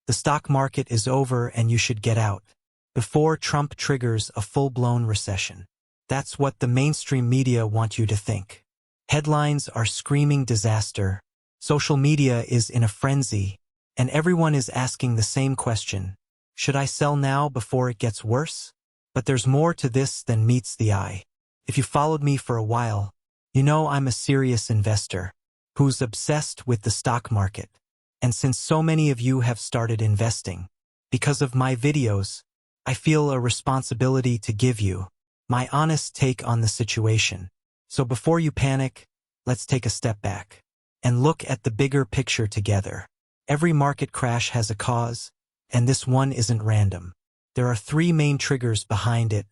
The stock market is over and you should get out before Trump triggers a full-blown recession. That's what the mainstream media want you to think. Headlines are screaming disaster, social media is in a frenzy, and everyone is asking the same question: should I sell now before it gets worse? But there's more to this than meets the eye. If you followed me for a while, you know I'm a serious investor who's obsessed with the stock market. And since so many of you have started investing because of my videos, I feel a responsibility to give you my honest take on the situation. So before you panic, let's take a step back and look at the bigger picture together. Every market crash has a cause, and this one isn't random. There are three main triggers behind it,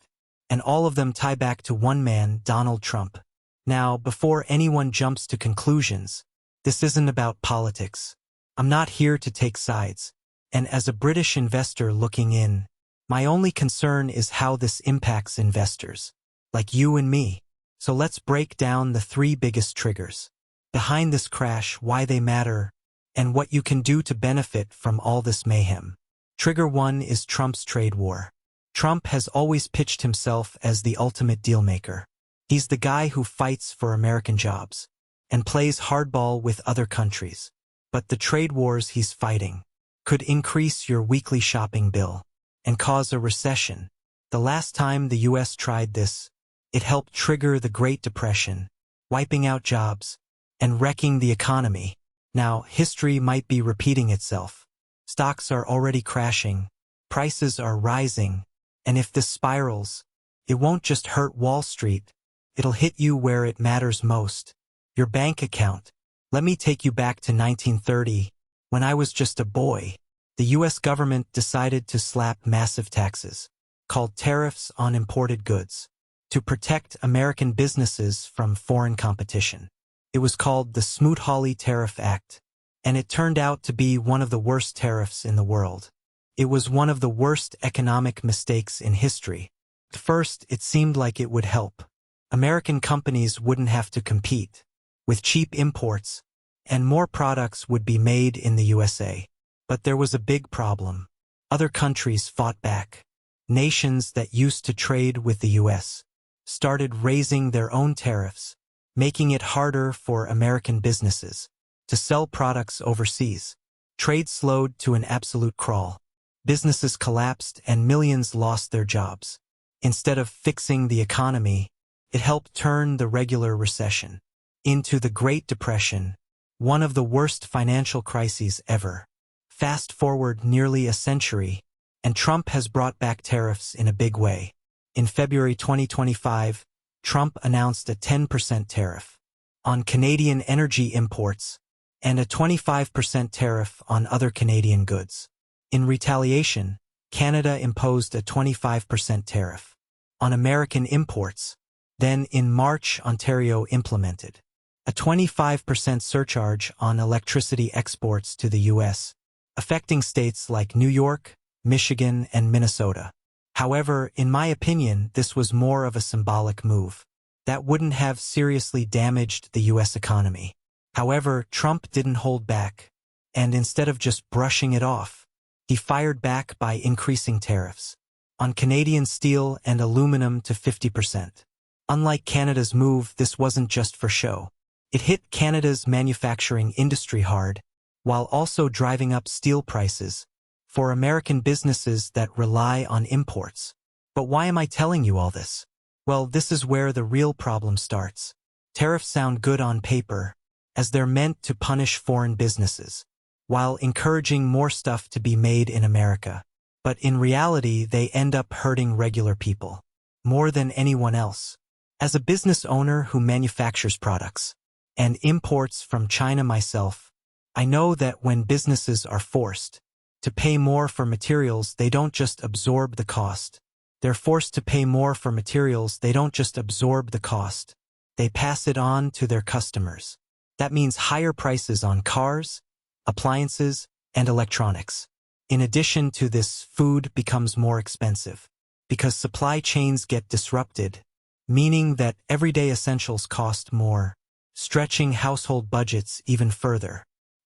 and all of them tie back to one man, Donald Trump. Now, before anyone jumps to conclusions, this isn't about politics. I'm not here to take sides, and as a British investor looking in, my only concern is how this impacts investors, like you and me. So let's break down the three biggest triggers behind this crash, why they matter, and what you can do to benefit from all this mayhem. Trigger 1 is Trump's trade war. Trump has always pitched himself as the ultimate dealmaker. He's the guy who fights for American jobs and plays hardball with other countries. But the trade wars he's fighting could increase your weekly shopping bill and cause a recession. The last time the US tried this, it helped trigger the Great Depression, wiping out jobs and wrecking the economy. Now, history might be repeating itself. Stocks are already crashing, prices are rising, and if this spirals, it won't just hurt Wall Street, it'll hit you where it matters most, your bank account. Let me take you back to 1930, when I was just a boy. The US government decided to slap massive taxes, called tariffs on imported goods, to protect American businesses from foreign competition. It was called the Smoot-Hawley Tariff Act, and it turned out to be one of the worst tariffs in the world. It was one of the worst economic mistakes in history. At first, it seemed like it would help. American companies wouldn't have to compete with cheap imports, and more products would be made in the USA. But there was a big problem. Other countries fought back. Nations that used to trade with the US started raising their own tariffs, making it harder for American businesses to sell products overseas. Trade slowed to an absolute crawl. Businesses collapsed and millions lost their jobs. Instead of fixing the economy, it helped turn the regular recession into the Great Depression, one of the worst financial crises ever. Fast forward nearly a century, and Trump has brought back tariffs in a big way. In February 2025, Trump announced a 10% tariff on Canadian energy imports and a 25% tariff on other Canadian goods. In retaliation, Canada imposed a 25% tariff on American imports. Then in March, Ontario implemented a 25% surcharge on electricity exports to the US, affecting states like New York, Michigan, and Minnesota. However, in my opinion, this was more of a symbolic move that wouldn't have seriously damaged the US economy. However, Trump didn't hold back, and instead of just brushing it off, he fired back by increasing tariffs on Canadian steel and aluminum to 50%. Unlike Canada's move, this wasn't just for show. It hit Canada's manufacturing industry hard, while also driving up steel prices for American businesses that rely on imports. But why am I telling you all this? Well, this is where the real problem starts. Tariffs sound good on paper, as they're meant to punish foreign businesses, while encouraging more stuff to be made in America. But in reality, they end up hurting regular people more than anyone else. As a business owner who manufactures products and imports from China myself, I know that when businesses are forced to pay more for materials, they don't just absorb the cost. They're forced to pay more for materials, they don't just absorb the cost. They pass it on to their customers. That means higher prices on cars, appliances, and electronics. In addition to this, food becomes more expensive because supply chains get disrupted, meaning that everyday essentials cost more, stretching household budgets even further.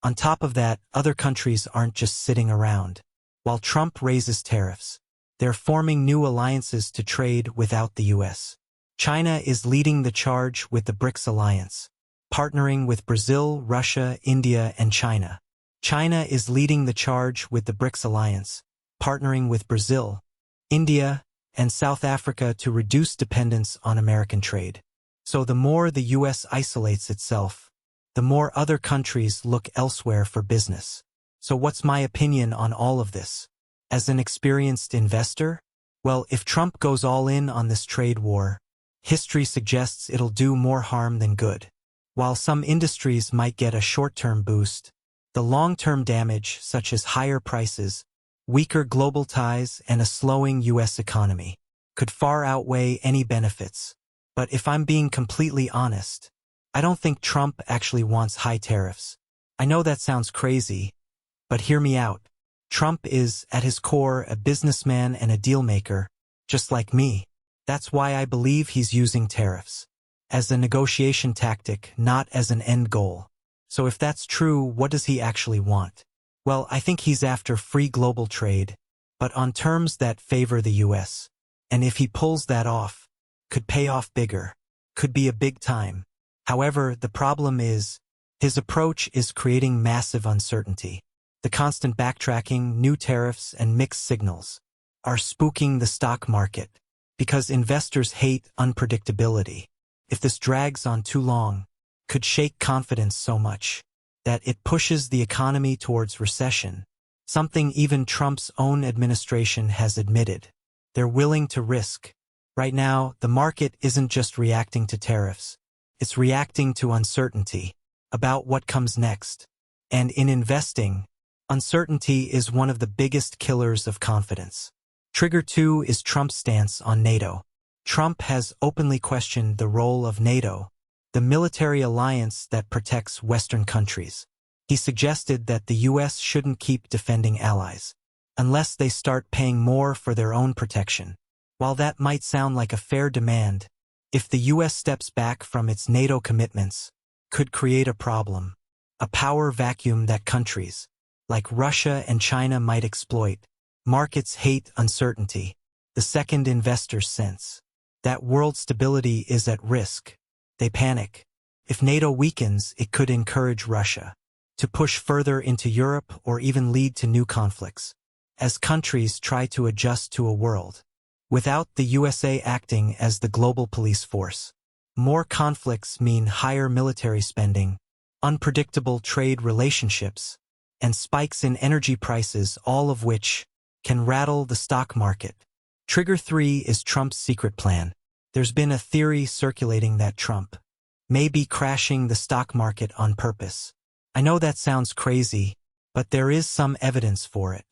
On top of that, other countries aren't just sitting around. While Trump raises tariffs, they're forming new alliances to trade without the U.S. China is leading the charge with the BRICS alliance, partnering with Brazil, Russia, India, and China. China is leading the charge with the BRICS alliance, partnering with Brazil, India, and South Africa to reduce dependence on American trade. So the more the U.S. isolates itself, the more other countries look elsewhere for business. So what's my opinion on all of this? As an experienced investor? Well, if Trump goes all in on this trade war, history suggests it'll do more harm than good. While some industries might get a short-term boost, the long-term damage, such as higher prices, weaker global ties, and a slowing U.S. economy, could far outweigh any benefits. But if I'm being completely honest, I don't think Trump actually wants high tariffs. I know that sounds crazy, but hear me out. Trump is, at his core, a businessman and a deal-maker, just like me. That's why I believe he's using tariffs as a negotiation tactic, not as an end goal. So if that's true, what does he actually want? Well, I think he's after free global trade, but on terms that favor the U.S. And if he pulls that off, could pay off bigger, could be a big time. However, the problem is, his approach is creating massive uncertainty. The constant backtracking, new tariffs, and mixed signals are spooking the stock market because investors hate unpredictability. If this drags on too long, could shake confidence so much that it pushes the economy towards recession, something even Trump's own administration has admitted. They're willing to risk. Right now, the market isn't just reacting to tariffs. It's reacting to uncertainty about what comes next. And in investing, uncertainty is one of the biggest killers of confidence. Trigger 2 is Trump's stance on NATO. Trump has openly questioned the role of NATO, the military alliance that protects Western countries. He suggested that the U.S. shouldn't keep defending allies unless they start paying more for their own protection. While that might sound like a fair demand, if the U.S. steps back from its NATO commitments, could create a problem, a power vacuum that countries like Russia and China might exploit. Markets hate uncertainty. The second investors sense that world stability is at risk. They panic. If NATO weakens, it could encourage Russia to push further into Europe or even lead to new conflicts, as countries try to adjust to a world without the USA acting as the global police force. More conflicts mean higher military spending, unpredictable trade relationships, and spikes in energy prices, all of which can rattle the stock market. Trigger 3 is Trump's secret plan. There's been a theory circulating that Trump may be crashing the stock market on purpose. I know that sounds crazy, but there is some evidence for it.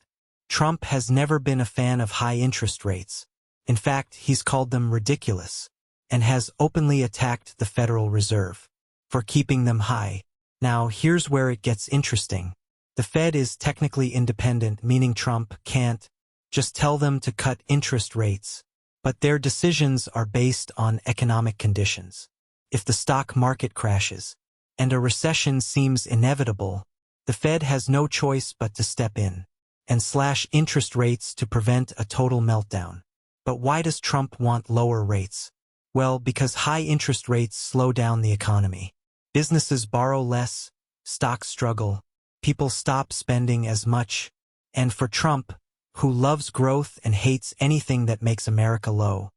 Trump has never been a fan of high interest rates. In fact, he's called them ridiculous and has openly attacked the Federal Reserve for keeping them high. Now, here's where it gets interesting. The Fed is technically independent, meaning Trump can't just tell them to cut interest rates, but their decisions are based on economic conditions. If the stock market crashes and a recession seems inevitable, the Fed has no choice but to step in and slash interest rates to prevent a total meltdown. But why does Trump want lower rates? Well, because high interest rates slow down the economy. Businesses borrow less, stocks struggle, people stop spending as much, and for Trump, who loves growth and hates anything that makes America low,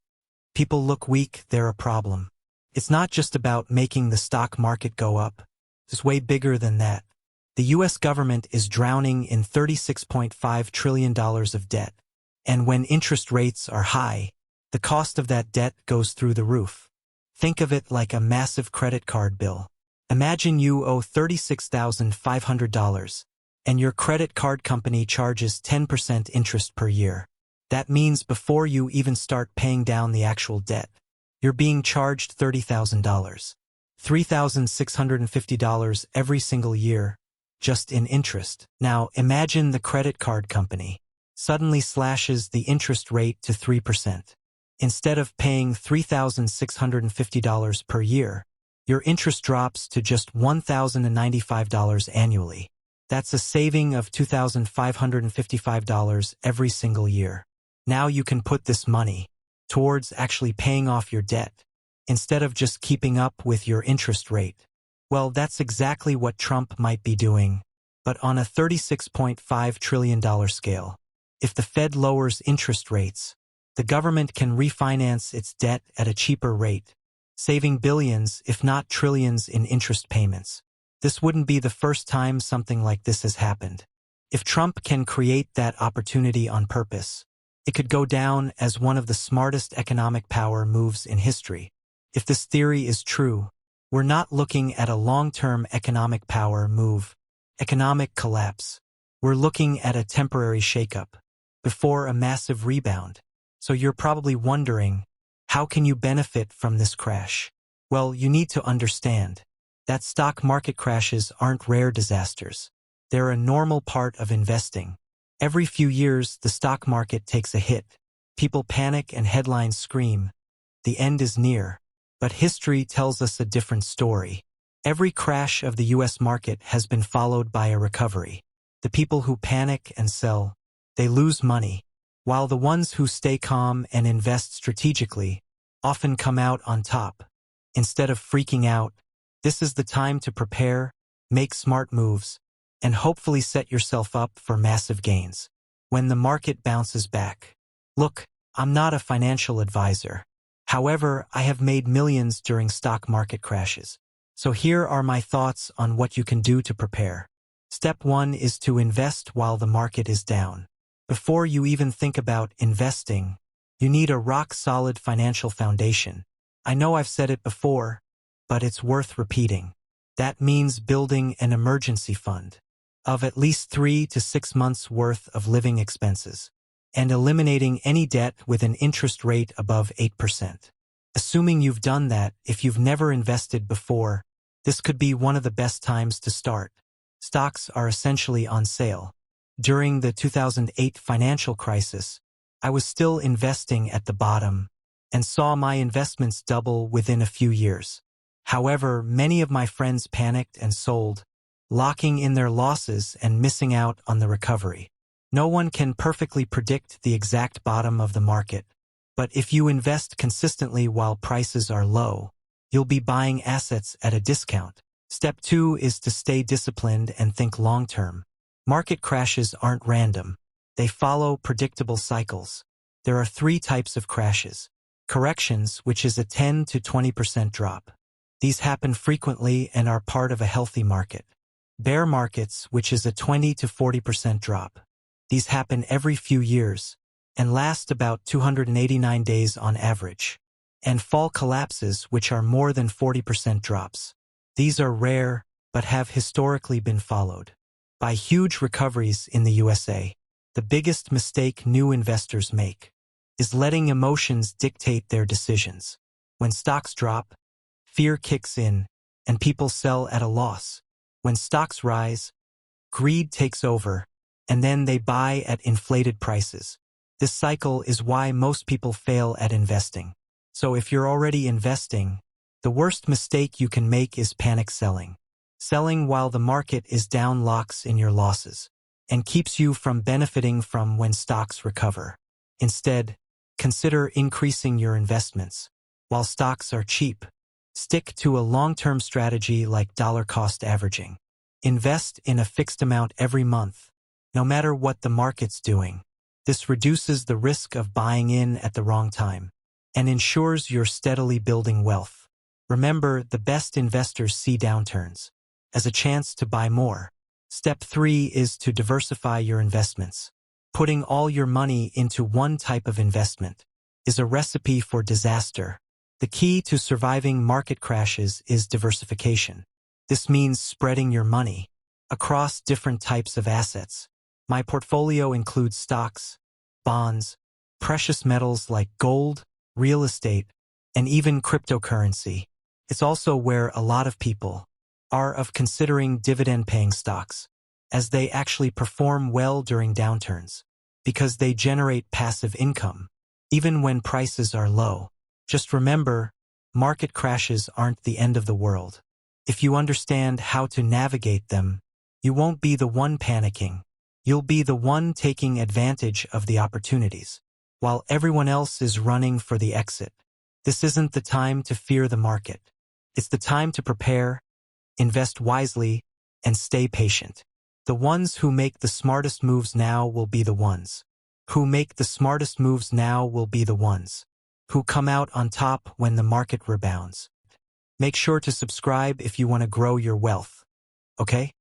people look weak, they're a problem. It's not just about making the stock market go up. It's way bigger than that. The U.S. government is drowning in $36.5 trillion of debt, and when interest rates are high, the cost of that debt goes through the roof. Think of it like a massive credit card bill. Imagine you owe $36,500, and your credit card company charges 10% interest per year. That means before you even start paying down the actual debt, you're being charged $30,000, $3,650 every single year, just in interest. Now, imagine the credit card company suddenly slashes the interest rate to 3%. Instead of paying $3,650 per year, your interest drops to just $1,095 annually. That's a saving of $2,555 every single year. Now you can put this money towards actually paying off your debt, instead of just keeping up with your interest rate. Well, that's exactly what Trump might be doing, but on a $36.5 trillion scale. If the Fed lowers interest rates, the government can refinance its debt at a cheaper rate, saving billions, if not trillions, in interest payments. This wouldn't be the first time something like this has happened. If Trump can create that opportunity on purpose, it could go down as one of the smartest economic power moves in history. If this theory is true, we're not looking at a long-term economic power move, economic collapse. We're looking at a temporary shakeup before a massive rebound. So you're probably wondering, how can you benefit from this crash? Well, you need to understand that stock market crashes aren't rare disasters. They're a normal part of investing. Every few years, the stock market takes a hit. People panic and headlines scream, the end is near. But history tells us a different story. Every crash of the US market has been followed by a recovery. The people who panic and sell, they lose money, while the ones who stay calm and invest strategically often come out on top. Instead of freaking out, this is the time to prepare, make smart moves, and hopefully set yourself up for massive gains when the market bounces back. Look, I'm not a financial advisor. However, I have made millions during stock market crashes. So here are my thoughts on what you can do to prepare. Step 1 is to invest while the market is down. Before you even think about investing, you need a rock-solid financial foundation. I know I've said it before, but it's worth repeating. That means building an emergency fund of at least 3 to 6 months' worth of living expenses, and eliminating any debt with an interest rate above 8%. Assuming you've done that, if you've never invested before, this could be one of the best times to start. Stocks are essentially on sale. During the 2008 financial crisis, I was still investing at the bottom and saw my investments double within a few years. However, many of my friends panicked and sold, locking in their losses and missing out on the recovery. No one can perfectly predict the exact bottom of the market, but if you invest consistently while prices are low, you'll be buying assets at a discount. Step 2 is to stay disciplined and think long-term. Market crashes aren't random. They follow predictable cycles. There are 3 types of crashes. Corrections, which is a 10 to 20% drop. These happen frequently and are part of a healthy market. Bear markets, which is a 20 to 40% drop. These happen every few years and last about 289 days on average. And fall collapses, which are more than 40% drops. These are rare, but have historically been followed by huge recoveries in the USA. The biggest mistake new investors make is letting emotions dictate their decisions. When stocks drop, fear kicks in, and people sell at a loss. When stocks rise, greed takes over, and then they buy at inflated prices. This cycle is why most people fail at investing. So if you're already investing, the worst mistake you can make is panic selling. Selling while the market is down locks in your losses and keeps you from benefiting from when stocks recover. Instead, consider increasing your investments. While stocks are cheap, stick to a long-term strategy like dollar-cost averaging. Invest in a fixed amount every month, no matter what the market's doing. This reduces the risk of buying in at the wrong time and ensures you're steadily building wealth. Remember, the best investors see downturns as a chance to buy more. Step 3 is to diversify your investments. Putting all your money into one type of investment is a recipe for disaster. The key to surviving market crashes is diversification. This means spreading your money across different types of assets. My portfolio includes stocks, bonds, precious metals like gold, real estate, and even cryptocurrency. It's also where a lot of people are of considering dividend-paying stocks, as they actually perform well during downturns, because they generate passive income, even when prices are low. Just remember, market crashes aren't the end of the world. If you understand how to navigate them, You won't be the one panicking. You'll be the one taking advantage of the opportunities, while everyone else is running for the exit. This isn't the time to fear the market. It's the time to prepare, invest wisely, and stay patient. The ones who make the smartest moves now will be the ones who make the smartest moves now will be the ones who come out on top when the market rebounds. Make sure to subscribe if you want to grow your wealth, okay?